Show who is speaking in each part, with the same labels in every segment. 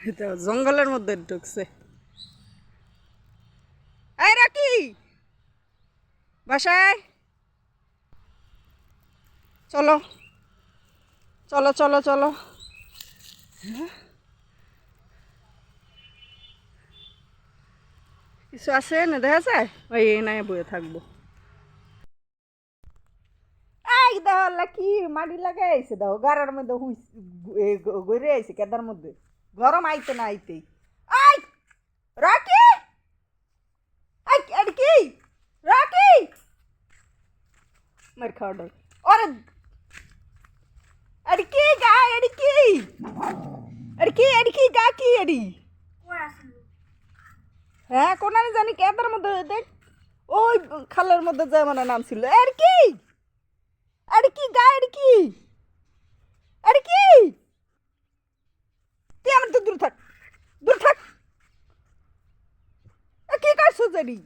Speaker 1: এটা জঙ্গলের মধ্যে ঢুকছে। এই রাকি বাসায় চলো চলো চলো চলো। কিছু আছে না দেখা যায় ওই নাই বয়ে থাকবো। এই দেখো কি মাটি লাগাই আইছে দেখো গাড়ার মধ্যে গড়ে আইছে কেদার মধ্যে গরম আইতে না আইতেই। এই রাকি এই এর কি রাকি মার খাওয়া দাও ওরে এর কি গা এর কি গা কি এডি হ্যাঁ কোনানি জানি কেদার মধ্যে দেখ ওই খালের মধ্যে যায় মানে নাম ছিল এর কি গা এর কি তুই আমার তো দূর থাক কি করছো জানি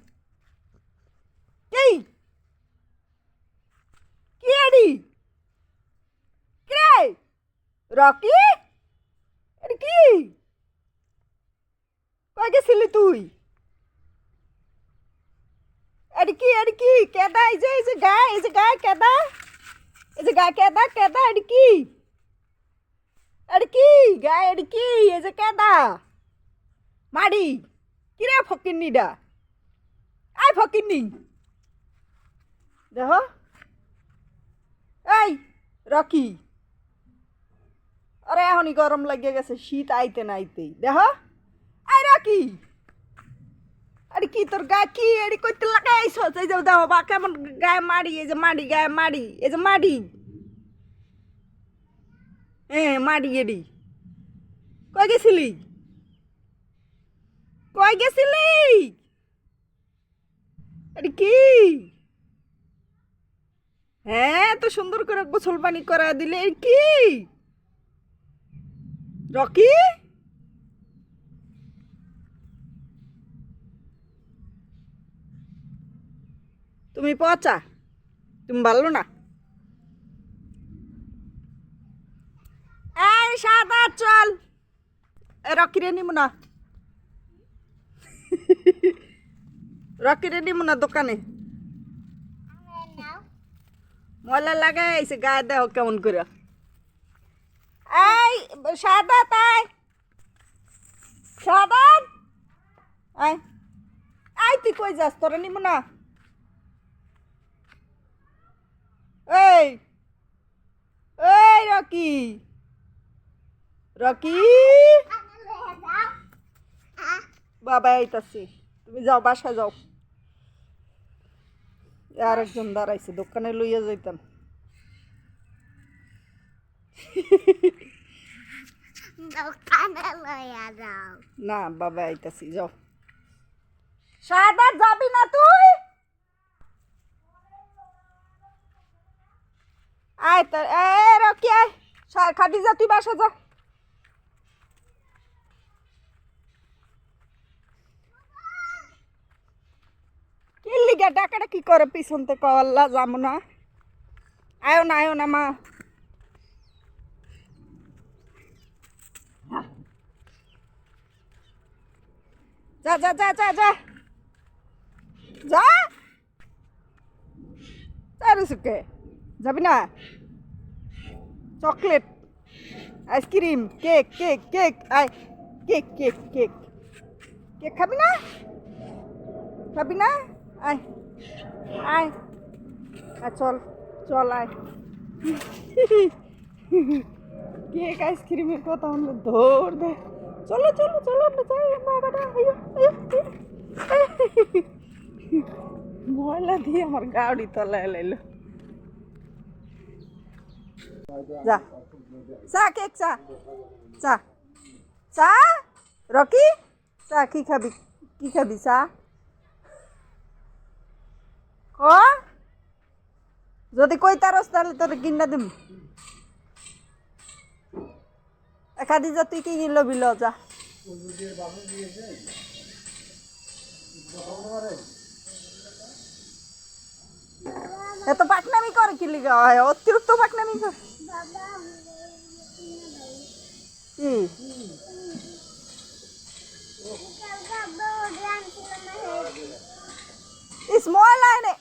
Speaker 1: কি এডি কে রকি এর কি কই গেছিলি তুই এর কি কেদা এই যে গা কেদা কেদা এর কি গা এর কি এই যে কেদা মাড়ি কিরে ফকিন্নিডা আই ফকিন্নি দেখো এই রকি আরে এখনই গরম লাগিয়ে গেছে শীত আইতে না আইতেই দেখো আই রকি আরে কি তোর গা কি এডি কইতে লাগাইছ এই যে দেখো বা কেমন গায়ে মাড়ি এই যে মাড়ি গায়ে মাড়ি এই যে মাড়ি হ্যাঁ মাড়ি এডি কই গেছিলি আরে কি হ্যাঁ তো সুন্দর করে গোসল পানি করা দিলে এর কি রকি তুমি পচা তুমি ভালো না এই সাদা চল রকিরে নিব না দোকানে ময়লা লাগাই আইছে গায়ে দেহ কেমন করে এই সাদা তাই সাদা আই তুই কই যাস তোরা নিব না এই রকি বাবা আইতাছি তুমি যাও বাসা যাও আর একজন দাঁড়াইছে দোকানে লইয়া যাইতাম না বাবা আইতাছি যাও সাদা যাবি না তুই আয় তার রকি আয় খাদিজা তুই বাসা যা কিল্লিগা ডাকাটা কি করে পিছন থেকে আল্লাহ যাবো না আয়ো না মা যা যা যা যা যা যা সুকে যাবি না চকলেট আইসক্রিম কেক আয় কেক খাবি না আয় চল আয় কেক আইসক্রিমের কথা আমরা ধর দে চলো আমরা যাই বাবাটা ময়লা দিয়ে আমার গাড়ি তলায় লাইলো চা কেক চা রকি চা কি খাবি চা ক যদি কই তারস তাহলে তোর কিনা দিম খাদিজা তুই কি কিনলো বিল যা এত পাকনামি করে কি লিগা অতিরিক্ত পাকনামি করে কি দিস ময়লা এনে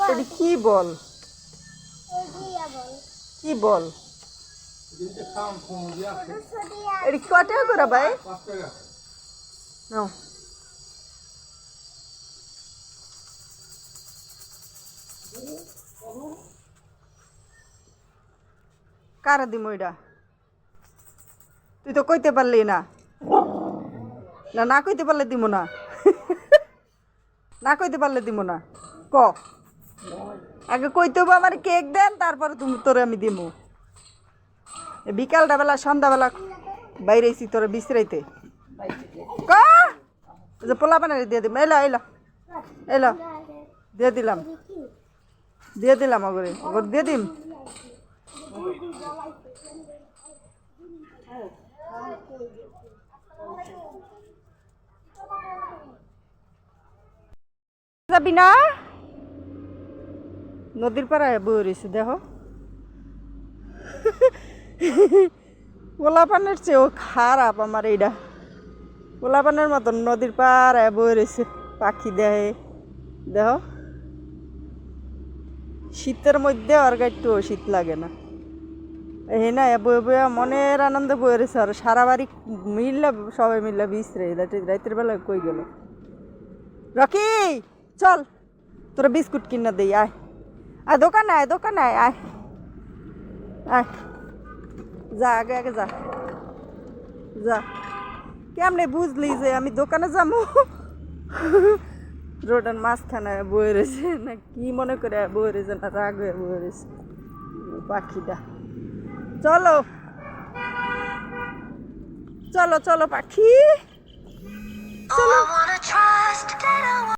Speaker 1: এটা কি বল কি বল এটা কত করে ভাই নাও কারা দিমু এটা তুই তো কইতে পারলি না না না কইতে পারলে দিব না না কইতে পারলে দিব না ক আগে কইতে হবে আমার কেক দেন তারপরে তুমি তোরে আমি দিমু বিকালটা বেলা সন্ধ্যাবেলা বাইরেছি তোরে বিশ্রাইতে ক যে পোলা বানারে দিয়ে দিম এলো এলো এলো দিয়ে দিলাম অগরে অগর দিয়ে দিম যাবি না নদীর পাড়ায় বই রয়েছে দেখো পোলাপানের চেয়েও খারাপ আমার এইটা পোলাপানের মতন নদীর পাড়ায় বই রয়েছে পাখি দেহে দেখো শীতের মধ্যে আর একটু শীত লাগে না এই না বয়ে বয়ে মনের আনন্দে বয়ে রয়েছে আর সারা বাড়ি মিললে সবাই মিললে বিশ্রে রাতের বেলা কই গেল রকি চল তোরা বিস্কুট কিনা দেই আয় আয় দোকানে আয় আয় আয় যা আগে আগে যা যা কেমনে বুঝলি যে আমি দোকানে যাবো রোডের মাঝখানে বয়ে রয়েছে না কি মনে করে বয়ে রয়েছে না রাগ হয়ে বয়ে রয়েছে পাখিটা চলো চলো চলো পাখি চলো